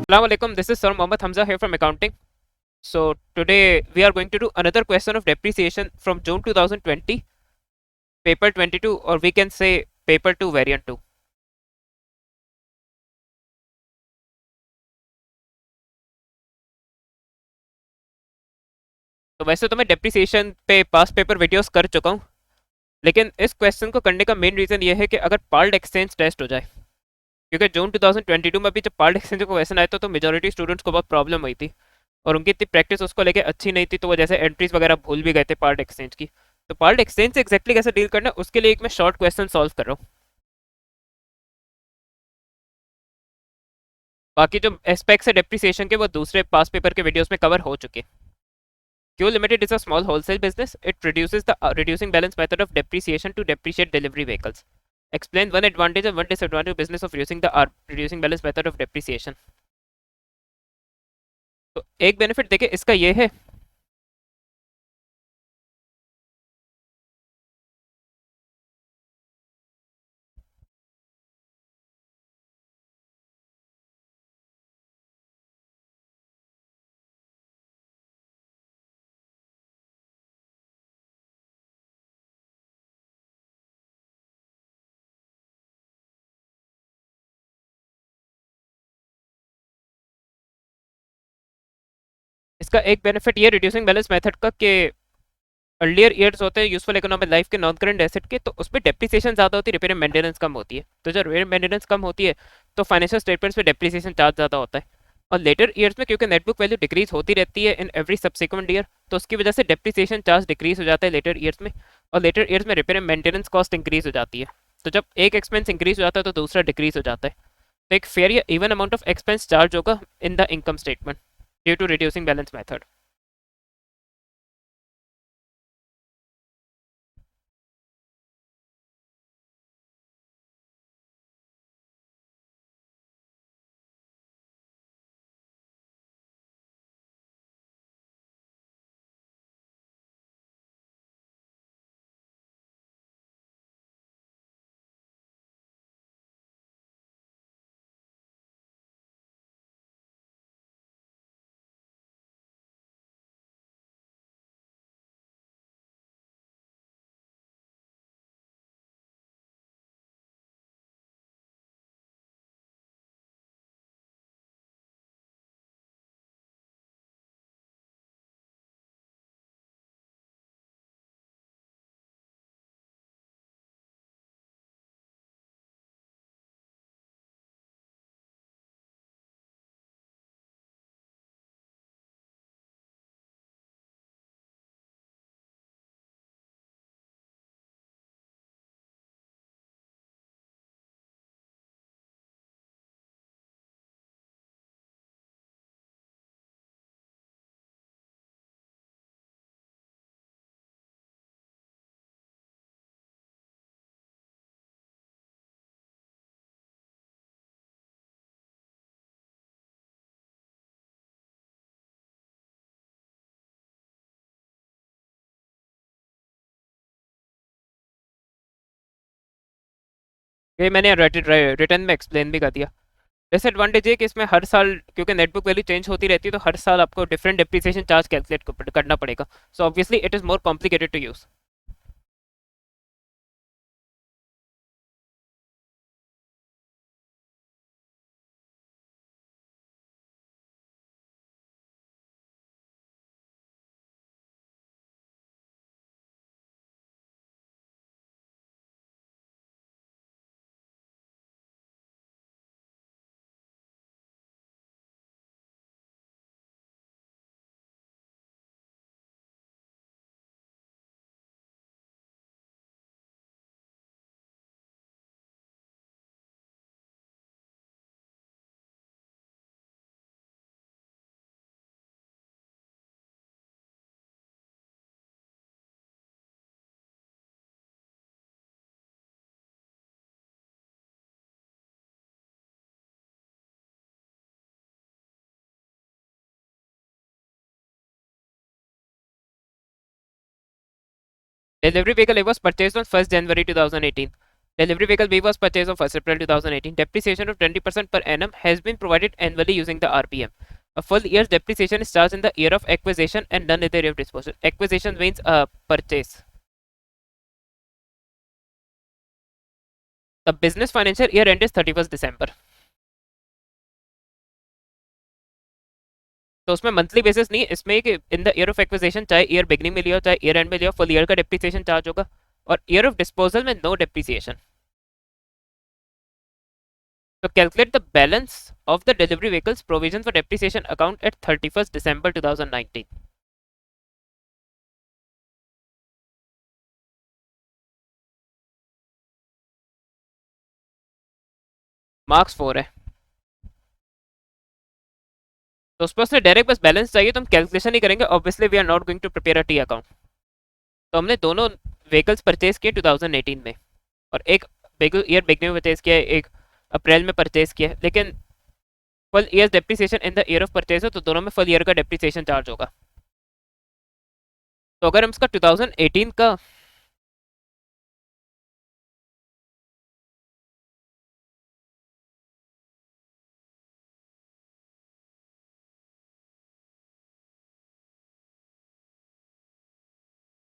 Assalamu alaikum. This is Sir Mohammad Hamza here from accounting. So today we are going to do another question of depreciation from June 2020, paper 22, or we can say paper 2 variant 2. तो वैसे तो मैं depreciation पे पास paper videos कर चुका हूँ, लेकिन इस क्वेश्चन को करने का मेन रीज़न ये है कि अगर पार्ट एक्सचेंज टेस्ट हो जाए, क्योंकि जून 2022 में भी जब पार्ट एक्सचेंज का क्वेश्चन आया था तो मेजोरिटी स्टूडेंट्स को बहुत प्रॉब्लम हुई थी और उनकी इतनी प्रैक्टिस उसको लेके अच्छी नहीं थी, तो वो जैसे एंट्रीज वगैरह भूल भी गए थे पार्ट एक्सचेंज की। तो पार्ट एक्सचेंज से एक्जैक्टली कैसे डील करना है उसके लिए एक मैं शॉर्ट क्वेश्चन सॉल्व कर रहा हूँ। बाकी जो एस्पेक्ट्स है डेप्रिसिएशन के वो दूसरे पास पेपर के वीडियोस में कवर हो चुके। Q Limited is a small wholesale business. It reduces the reducing balance method of depreciation to depreciate delivery vehicles. Explain one advantage and one disadvantage of business of using the reducing balance method of depreciation. तो एक benefit देखिए इसका ये है, इसका एक benefit ये reducing balance method का कि अर्लियर ईयर्स होते हैं यूजफुल इकोनॉमिक लाइफ के नॉन करंट एसेट के, तो उसमें डेप्रिसिएशन ज़्यादा होती है, रिपेयर मेंटेनेंस कम होती है। तो जब रिपेयर मेंटेनेंस कम होती है तो फाइनेंशियल स्टेटमेंट्स में डेप्रिसिएशन चार्ज ज़्यादा होता है। और लेटर ईयर्स में क्योंकि नेटबुक वैल्यू डिक्रीज होती रहती है इन एवरी सब्सिक्वेंट ईयर, तो उसकी वजह से डेप्रिसिएशन चार्ज डिक्रीज हो जाता है लेटर ईयर्स में। और लेटर ईयर्स में रिपेयर मेंटेनेंस कॉस्ट इंक्रीज हो जाती है। तो जब एक एक्सपेंस इंक्रीज हो जाता है तो दूसरा डिक्रीज हो जाता है। तो एक फेयर या even amount of expense charge होगा in the income statement due to reducing balance method. ये मैंने रिटर्न में एक्सप्लेन भी कर दिया। डिसएडवांटेज ये कि इसमें हर साल क्योंकि नेटबुक वैल्यू चेंज होती रहती है तो हर साल आपको डिफरेंट डिप्रिसिएशन चार्ज कैलकुलेट करना पड़ेगा। So obviously it is more complicated to use. Delivery vehicle was purchased on 1st January 2018. Delivery vehicle B was purchased on 1st April 2018. Depreciation of 20% per annum has been provided annually using the RPM. A full year's depreciation is charged in the year of acquisition and none in the year of disposal. Acquisition means purchase. The business financial year end is 31st December. तो उसमें monthly basis नहीं, इसमें कि in the year of acquisition चाहे year beginning में लिया चाहे year end में लिया, फुल ईयर का डिप्रिसिएशन चार्ज होगा, और ईयर ऑफ डिस्पोजल में नो डिप्रिसिएशन. तो calculate the balance of the delivery vehicles provision for depreciation account at 31st December 2019. Marks 4 है, तो उस पर से डायरेक्ट बस बैलेंस चाहिए, तो हम कैलकुलेशन ही करेंगे. Obviously we are not going to prepare a T account. तो हमने दोनों व्हीकल्स परचेज किए 2018 में, और एक ईयर बिगनिंग में परचेज किया, एक अप्रैल में परचेज किया, लेकिन full year depreciation in the year of purchase हो तो दोनों में फुल ईयर का डेप्रिसिएशन चार्ज होगा. तो अगर हम इसका 2018 का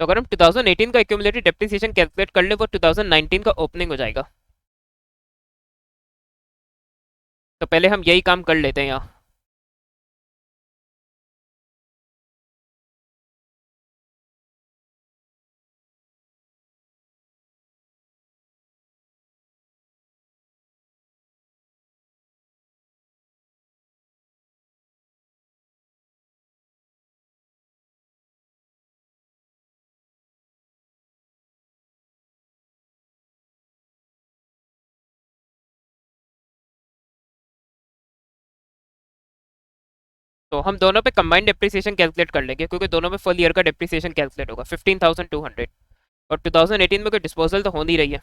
तो अगर हम 2018 का एक्यूमुलेटेड डेप्रिसिएशन कैलकुलेट कर ले, वो 2019 का ओपनिंग हो जाएगा. तो पहले हम यही काम कर लेते हैं यहाँ. तो हम दोनों पे कंबाइंड डेप्रिसिएशन कैलकुलेट कर लेंगे, क्योंकि दोनों में फुल ईयर का डेप्रिसिएशन कैलकुलेट होगा 15,200. और 2018 में कोई डिस्पोजल तो हो नहीं रही है,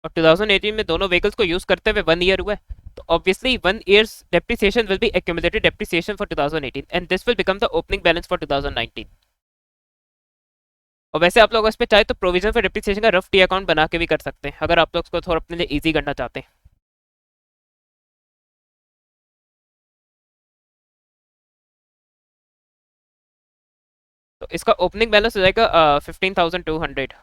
और 2018 में दोनों व्हीकल्स को यूज करते हुए 1 ईयर हुआ है, तो obviously 1 years depreciation will be accumulated depreciation for 2018 and this will become the opening balance for 2019. और वैसे आप लोग इस पे चाहे तो प्रोविजन फॉर डेप्रिसिएशन का रफ टी अकाउंट बना के भी कर सकते हैं, अगर आप लोग इसको थोड़ा अपने लिए ईजी करना चाहते हैं. तो इसका ओपनिंग बैलेंस हो जाएगा 15,200.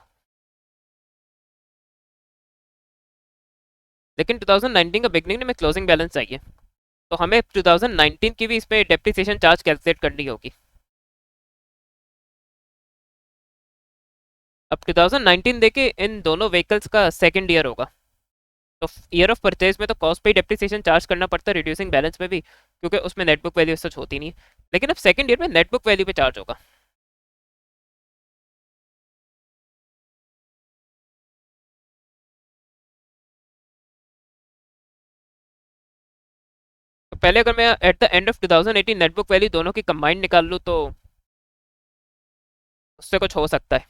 लेकिन 2019 का बिगनिंग में क्लोजिंग बैलेंस चाहिए, तो हमें 2019 की भी इस पे डेप्रिसिएशन चार्ज कैलकुलेट करनी होगी. अब 2019 देखे इन दोनों व्हीकल्स का सेकंड ईयर होगा, तो ईयर ऑफ परचेज में तो कॉस्ट पे डेप्रिसिएशन चार्ज करना पड़ता है रिड्यूसिंग बैलेंस में भी, क्योंकि उसमें नेटबुक वैल्यू सच होती नहीं है. लेकिन अब सेकंड ईयर में नेटबुक वैल्यू पे चार्ज होगा. तो पहले अगर मैं at the end of 2018 net book value दोनों की कंबाइंड निकाल लूँ, तो उससे कुछ हो सकता है.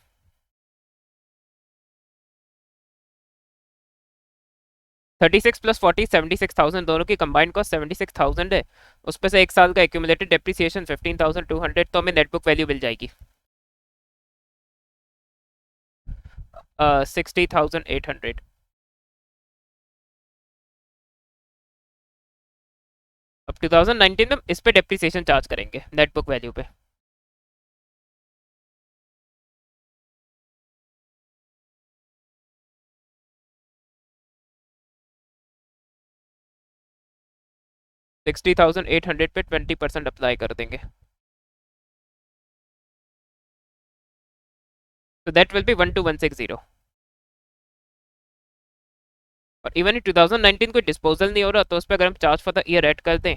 36 प्लस 40 76,000, दोनों की कंबाइंड कॉस्ट 76,000 है. उस पर से एक साल का एक्यूमुलेटेड डेप्रिसिएशन 15,200, तो हमें नेटबुक वैल्यू मिल जाएगी 60,800. अब 2019 में इस पे डेप्रिसिएशन चार्ज करेंगे नेटबुक वैल्यू पे. 60,800 पे 20% अप्लाई कर देंगे, तो दैट विल बी 12,160. और इवन 2019 कोई डिस्पोजल नहीं हो रहा, तो उस पर अगर हम charge for the year add कर दें,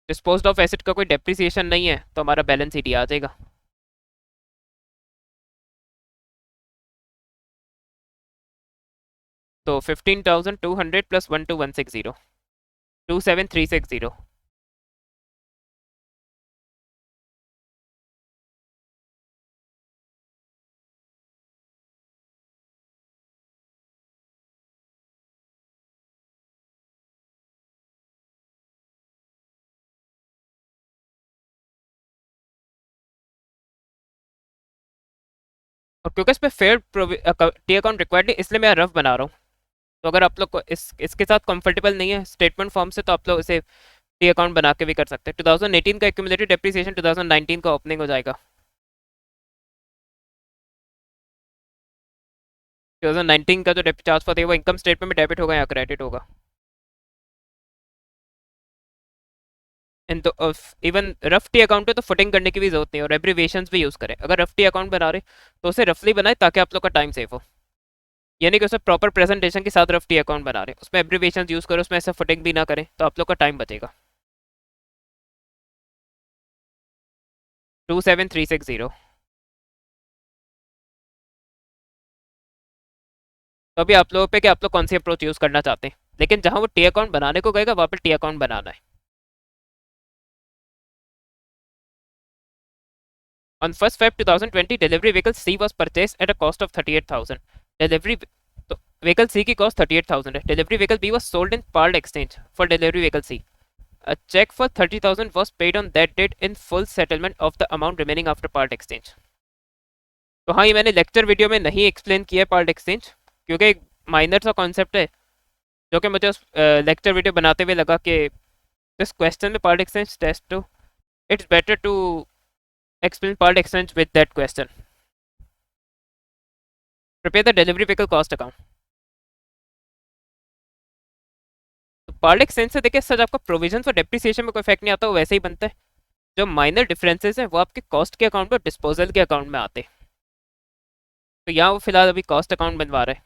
डिस्पोज्ड ऑफ एसेट का कोई डेप्रिसिएशन नहीं है, तो हमारा बैलेंस ईडी आ जाएगा. तो 15,200 प्लस 12,160, 27,360. और क्योंकि इस पे फेयर टी अकाउंट रिक्वायर्ड नहीं, इसलिए मैं रफ बना रहा हूँ। तो अगर आप लोग को इसके साथ कंफर्टेबल नहीं है स्टेटमेंट फॉर्म से, तो आप लोग इसे टी अकाउंट बना के भी कर सकते हैं। 2018 का एक्यूमुलेटेड डेप्रिसिएशन 2019 का ओपनिंग हो जाएगा। 2019 का जो डेप्ट चार्ज है वो इनकम स्टेटमेंट में डेबिट होगा या क्रेडिट होगा। एंड तो इवन रफ टी अकाउंट पे तो फुटिंग करने की भी जरूरत नहीं है और एब्रीविएशंस भी यूज करें। अगर रफ टी अकाउंट बना रहे तो उसे रफली बनाए ताकि आप लोग का टाइम सेव हो। यानी कि उसे प्रॉपर प्रेजेंटेशन के साथ रफ टी अकाउंट बना रहे, उसमें एब्रीविएशंस यूज करो, उसमें ऐसे फुटिंग भी ना करें, तो आप लोग का टाइम बचेगा। 27360। तो अभी आप लोगों पे कि आप लोग कौन सी अप्रोच यूज करना चाहते हैं, लेकिन जहां वो टी अकाउंट बनाने को गएगा वहां पे टी अकाउंट बनाना है। On 1st Feb 2020, delivery vehicle C was purchased at a cost of 38,000. Delivery तो vehicle C की cost 38,000 है। Delivery vehicle B was sold in part exchange for delivery vehicle C. A check for 30,000 was paid on that date in full settlement of the amount remaining after part exchange. तो हाँ, ये मैंने lecture video में नहीं explain किया है part exchange, क्योंकि एक माइनर सा कॉन्सेप्ट है जो कि मुझे उस लेक्चर वीडियो बनाते हुए लगा कि दिस क्वेश्चन में part exchange test too, it's better to explain part exchange with that question. Prepare the delivery vehicle cost account. तो पार्ट एक्सचेंज से देखिए सर, आपका प्रोविजन और डेप्रिसिएशन में कोई इफेक्ट नहीं आता, वो वैसे ही बनता है। जो माइनर डिफरेंसेस हैं वो आपके कॉस्ट के अकाउंट में, डिस्पोजल के अकाउंट में आते हैं। तो यहाँ वो फिलहाल अभी कॉस्ट अकाउंट बनवा रहे हैं।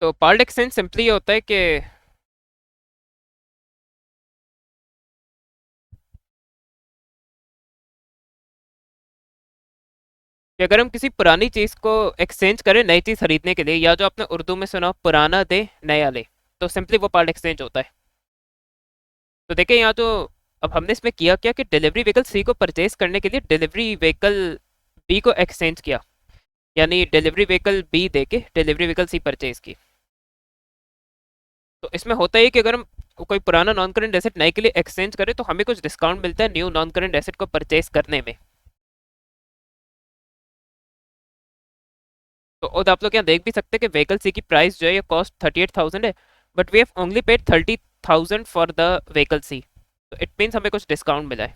तो पार्ट एक्सचेंज सिंपली ये होता है कि अगर हम किसी पुरानी चीज को एक्सचेंज करें नई चीज खरीदने के लिए, या जो आपने उर्दू में सुना पुराना दे नया ले, तो सिंपली वो पार्ट एक्सचेंज होता है। तो देखिए यहाँ तो अब हमने इसमें किया क्या कि डिलीवरी व्हीकल सी को परचेज करने के लिए डिलीवरी व्हीकल बी को एक्सचेंज किया, यानी डिलीवरी व्हीकल बी दे के डिलीवरी व्हीकल सी परचेज की। तो इसमें होता है कि अगर हम कोई पुराना नॉन करेंट एसेट नए के लिए एक्सचेंज करें तो हमें कुछ डिस्काउंट मिलता है न्यू नॉन करेंट एसेट को परचेज करने में। तो और आप लोग यहाँ देख भी सकते हैं कि व्हीकल सी की प्राइस जो है ये कॉस्ट 38,000 है, but we have only paid 30,000 for the vehicle C. तो इट मीन्स हमें कुछ डिस्काउंट मिला है।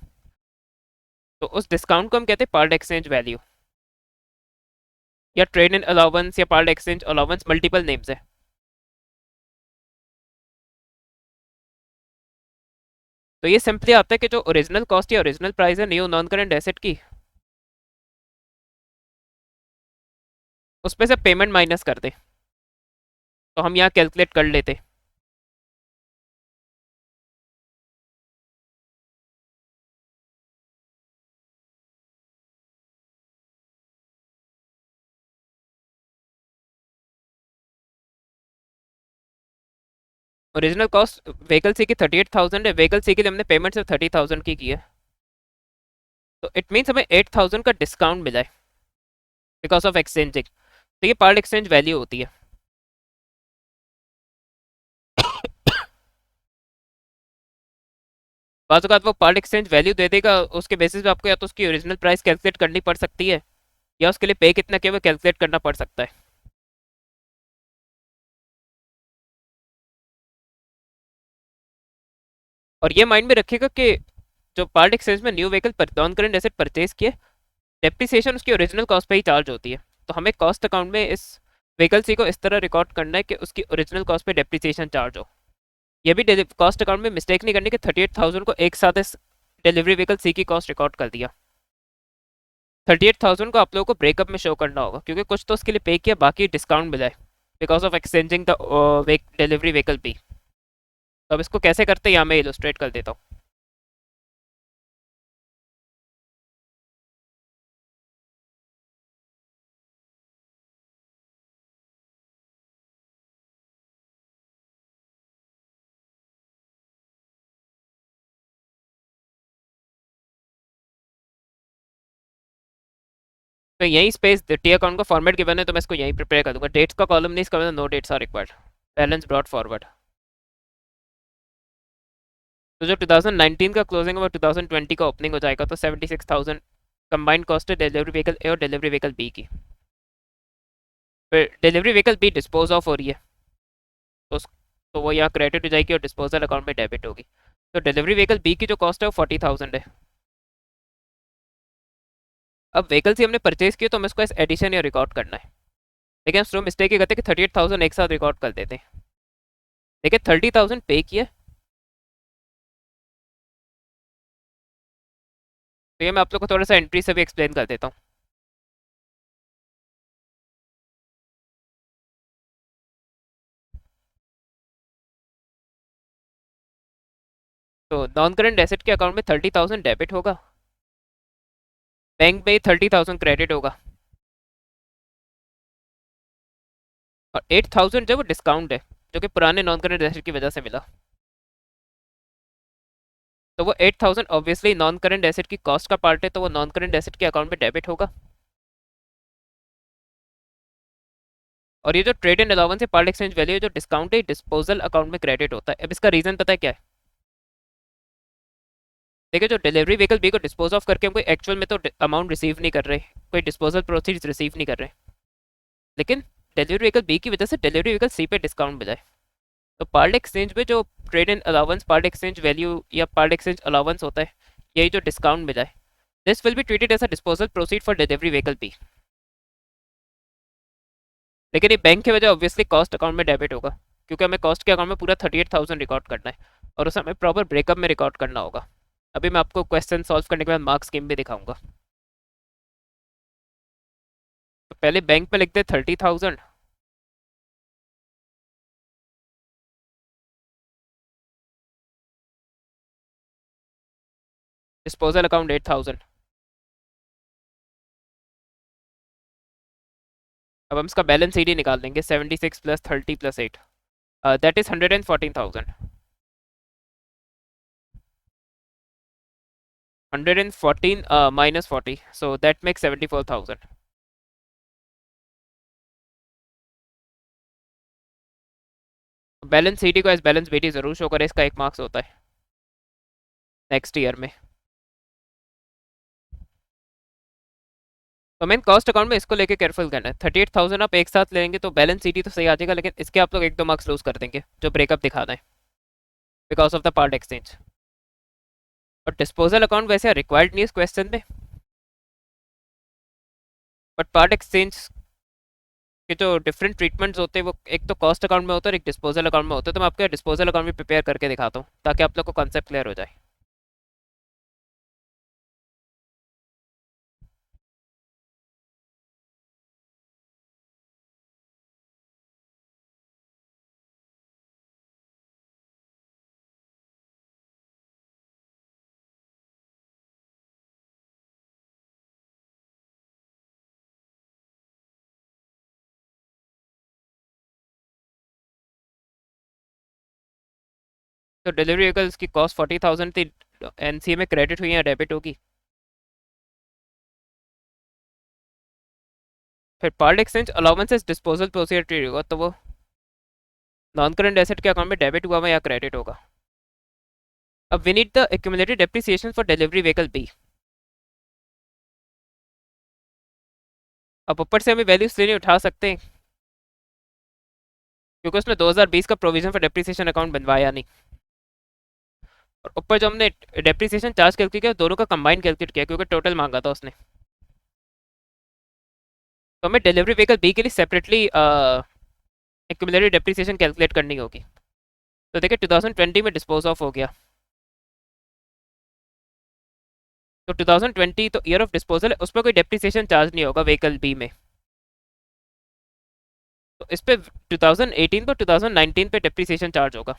तो उस डिस्काउंट को हम कहते हैं पार्ट एक्सचेंज वैल्यू, या ट्रेड इन अलाउंस, या part exchange allowance, multiple names है। तो ये सिंपली आता है कि जो ओरिजिनल कॉस्ट या ओरिजिनल प्राइस है न्यू नॉन करेंट एसेट की, उस पे से पेमेंट माइनस कर दे। तो हम यहाँ कैलकुलेट कर लेते। ओरिजिनल कॉस्ट व्हीकल सी की 38,000 है, व्हीकल सी के लिए हमने पेमेंट सिर्फ 30,000 की है। तो इट मीन्स हमें 8,000 का डिस्काउंट मिला है बिकॉज ऑफ एक्सचेंजिंग। तो ये पार्ट एक्सचेंज वैल्यू होती है। बाज़ औक़ात वो पार्ट एक्सचेंज वैल्यू दे देगा, उसके बेसिस पे आपको या तो उसकी ओरिजिनल प्राइस कैलकुलेट करनी पड़ सकती है, या उसके लिए पे कितना किया वो कैलकुलेट करना पड़ सकता है। और ये माइंड में रखिएगा कि जो पार्ट एक्सचेंज में न्यू व्हीकल पर नॉन करेंट एसेट परचेज किए, डेप्रिसिएशन उसकी ओरिजिनल कॉस्ट पे ही चार्ज होती है। तो हमें कॉस्ट अकाउंट में इस व्हीकल सी को इस तरह रिकॉर्ड करना है कि उसकी ओरिजिनल कॉस्ट पे डेप्रिसिएशन चार्ज हो। ये भी कॉस्ट अकाउंट में मिस्टेक नहीं करनी कि 38,000 को एक साथ इस डिलीवरी व्हीकल सी की कॉस्ट रिकॉर्ड कर दिया। 38,000 को आप लोगों को ब्रेकअप में शो करना होगा, क्योंकि कुछ तो उसके लिए पे किया, बाकी डिस्काउंट मिला है। Because of exchanging the delivery vehicle B. तो अब इसको कैसे करते हैं यहाँ मैं इलस्ट्रेट कर देता हूँ। तो यही स्पेस टी अकाउंट का फॉर्मेट गिवन है, तो मैं इसको यहीं प्रिपेयर कर दूंगा। डेट्स का कॉलम नहीं, इसका मतलब no dates are required, balance brought forward. तो जो 2019 का क्लोजिंग है वो 2020 का ओपनिंग हो जाएगा, तो 76,000 कंबाइंड कॉस्ट है डिलीवरी व्हीकल ए और डिलीवरी व्हीकल बी की। फिर delivery vehicle be dispose of हो रही है, तो तो वो यहाँ क्रेडिट हो जाएगी और डिस्पोजल अकाउंट में डेबिट होगी। तो डिलीवरी व्हीकल बी की जो कॉस्ट है वो 40,000 है। अब व्हीकल से हमने परचेज किया तो हमें इसको एडिशन या रिकॉर्ड करना है, लेकिन हम मिस्टेक ये करते हैं कि 38,000 एक साथ रिकॉर्ड कर देते हैं। देखिए 30,000 पे किया, तो ये मैं आप लोग को थोड़ा सा एंट्री से भी एक्सप्लेन कर देता हूँ। तो नॉन करंट एसेट के अकाउंट में 30,000 डेबिट होगा, बैंक में 30,000 क्रेडिट होगा, और 8,000 जो वो डिस्काउंट है जो कि पुराने नॉन करंट एसेट की वजह से मिला। तो वो 8,000 ऑब्वियसली नॉन करंट एसेट की कॉस्ट का पार्ट है, तो वो नॉन करंट एसेट के अकाउंट में डेबिट होगा। और ये जो ट्रेड एंड अलाउंस है पार्ट एक्सचेंज वैल्यू जो डिस्काउंट है डिस्पोजल अकाउंट में क्रेडिट होता है। अब इसका रीजन पता है क्या है? देखिए जो डिलीवरी व्हीकल बी को डिस्पोज ऑफ करके हम कोई एक्चुअल में तो अमाउंट रिसीव नहीं कर रहे, कोई डिस्पोजल प्रोसीड्स रिसीव नहीं कर रहे, लेकिन डिलीवरी व्हीकल बी की वजह से डिलीवरी व्हीकल सी पे डिस्काउंट मिला है। तो पार्ट एक्सचेंज में जो trade and allowance part exchange value या पार्ट एक्सचेंज अलाउंस होता है, यही जो डिस्काउंट मिला है, this will be treated as a disposal proceed for delivery vehicle B. लेकिन ये बैंक की वजह ऑब्वियसली कॉस्ट अकाउंट में डेबिट होगा, क्योंकि हमें कॉस्ट के अकाउंट में पूरा 38,000 रिकॉर्ड करना है और उसे हमें प्रॉपर ब्रेकअप में रिकॉर्ड करना होगा। अभी मैं आपको क्वेश्चन सॉल्व करने के बाद मार्क्स स्कीम भी दिखाऊंगा। तो पहले बैंक में लिखते 30,000, डिस्पोजल अकाउंट 8,000। अब हम इसका बैलेंस सीडी निकाल देंगे, 76 plus 30 plus 8, that is 114,000। 114 minus 40, so that makes 74,000। Balance CD को एज बैलेंस बीटी जरूर शो करे, इसका एक मार्क्स होता है नेक्स्ट ईयर में। तो मेन कॉस्ट अकाउंट में इसको लेके केयरफुल करना है। 38,000 आप एक साथ लेंगे तो बैलेंस सीडी तो सही आ जाएगा, लेकिन इसके आप लोग एक दो मार्क्स लूज कर देंगे जो ब्रेकअप दिखाना है because of the part exchange. और डिस्पोजल अकाउंट वैसे रिक्वायर्ड नहीं है इस क्वेश्चन में, बट पार्ट एक्सचेंज के जो डिफरेंट ट्रीटमेंट्स होते हैं वो एक तो कॉस्ट अकाउंट में होता है और एक डिस्पोजल अकाउंट में होता है। तो मैं आपको डिस्पोजल अकाउंट भी प्रिपेयर करके दिखाता हूँ ताकि आप लोग को कॉन्सेप्ट क्लियर हो जाए। तो डिलीवरी व्हीकल्स की कॉस्ट 40,000 थी, एनसीए में क्रेडिट हुई है डेबिट होगी। फिर part exchange allowances disposal procedure होगा, तो वो नॉन करंट एसेट के अकाउंट में डेबिट हुआ या क्रेडिट होगा। अब we need the accumulated depreciation for delivery vehicle B. अब ऊपर से हमें वैल्यूज लेने उठा सकते हैं, क्योंकि उसने 2020 का प्रोविजन फॉर डेप्रिसिएशन अकाउंट बनवाया नहीं। और ऊपर जो हमने डेप्रिसिएशन चार्ज कैलकुलेट किया दोनों का कंबाइंड कैलकुलेट किया, क्योंकि टोटल मांगा था उसने। तो हमें डिलीवरी व्हीकल बी के लिए सेपरेटली एक्यूमुलेटेड डेप्रिसिएशन कैलकुलेट करनी होगी। तो देखिए 2020 में डिस्पोज ऑफ हो गया, तो 2020 तो ईयर ऑफ डिस्पोजल है, उसमें कोई डेप्रिसिएशन चार्ज नहीं होगा व्हीकल बी में। तो इस पे 2018 पर 2019 पे डेप्रिसिएशन चार्ज होगा।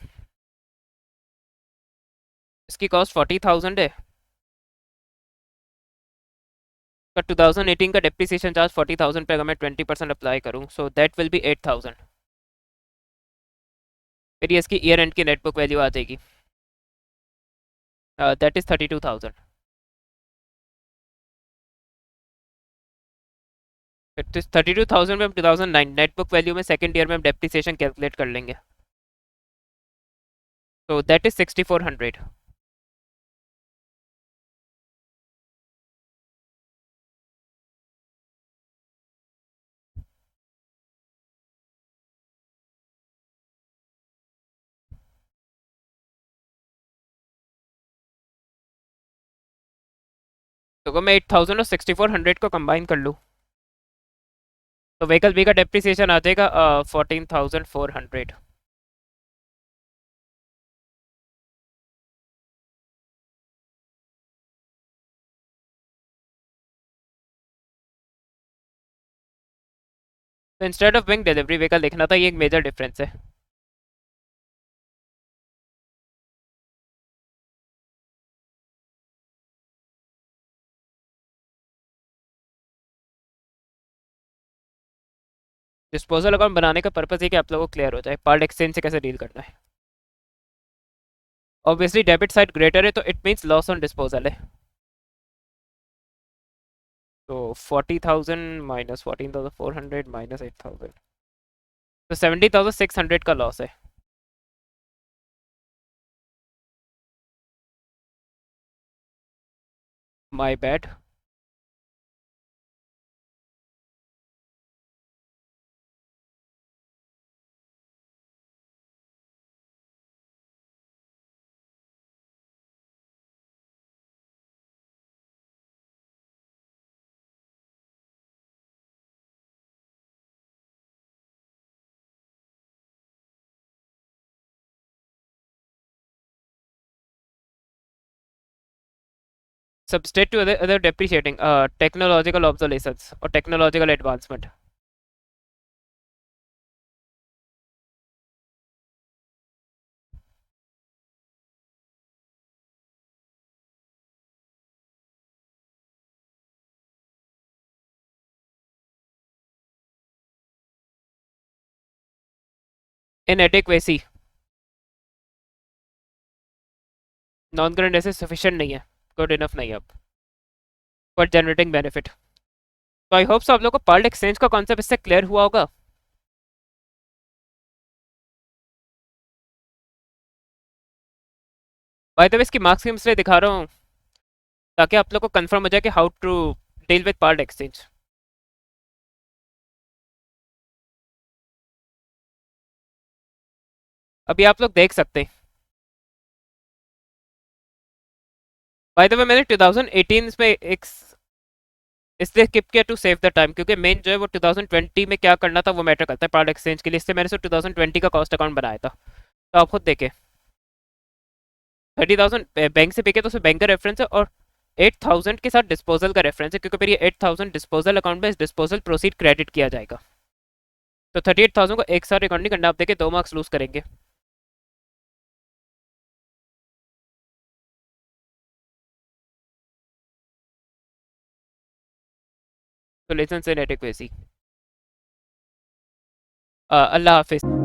इसकी कॉस्ट 40,000 है, पर 2018 का डेप्रिसिएशन चार्ज 40,000 पे अगर मैं 20% अप्लाई करूँ, सो दैट विल बी 8,000। फिर ये इसकी ईयर एंड की नेटबुक वैल्यू आ जाएगी, दैट इज 32,000। फिर 32,000 में हम 2009 नेटबुक वैल्यू में सेकंड ईयर में हम डेप्रिसिएशन कैलकुलेट कर लेंगे, तो दैट इज 6,400। तो अगर मैं 8,000 और 6,400 को कंबाइन कर लूँ, तो व्हीकल बी का डेप्रिसिएशन आ जाएगा 14,400। तो instead of being delivery vehicle देखना था, ये एक मेजर डिफरेंस है। डिस्पोजल अकाउंट बनाने का पर्पज है कि आप लोगों को क्लियर हो जाए पार्ट एक्सचेंज से कैसे डील करना है। ऑब्वियसली डेबिट साइड ग्रेटर है, तो it means loss on disposal है। तो 40,000 माइनस 14,400 माइनस 8,000, तो 70,600 का लॉस है। My bad. Substitute to other depreciating technological obsolescence or technological advancement. Inadequacy, non current asset sufficient नहीं है, गुड इनफ नहीं है अब फॉर जनरेटिंग बेनिफिट। तो आई होप सो आप लोगों को पार्ट एक्सचेंज का कॉन्सेप्ट इससे क्लियर हुआ होगा। बाय द वे इसकी मार्क्स स्कीम इसलिए दिखा रहा हूँ ताकि आप लोग को कंफर्म हो जाए कि how to deal with part exchange. अभी आप लोग देख सकते हैं। बाय द वे मैंने 2018 में एक इसलिए स्किप किया टू सेव द टाइम, क्योंकि मेन जो है वो 2020 में क्या करना था वो मैटर करता है पार्ट एक्सचेंज के लिए, इससे मैंने सिर्फ 2020 का कॉस्ट अकाउंट बनाया था। तो आप खुद देखें, 30,000 बैंक से पे किया तो उसमें बैंक का रेफरेंस है, और 8,000 के साथ डिस्पोजल का रेफरेंस है, क्योंकि फिर ये 8,000 डिस्पोजल अकाउंट में इस डिस्पोजल प्रोसीड क्रेडिट किया जाएगा। तो 38,000 को एक साथ रिकॉर्ड नहीं करना, आप देखें 2 मार्क्स लूज करेंगे। तो लेसन से नेटिक वैसी। अल्लाह हाफिज।